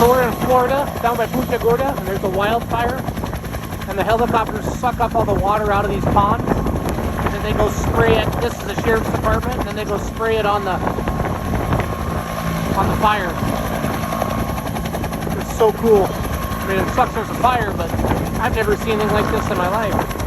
So we're in Florida, down by Punta Gorda, and there's a wildfire, and the helicopters suck up all the water out of these ponds, and then they go spray it. This is the sheriff's department, and then they go spray it on the fire. It's so cool. I mean, it sucks there's a fire, but I've never seen anything like this in my life.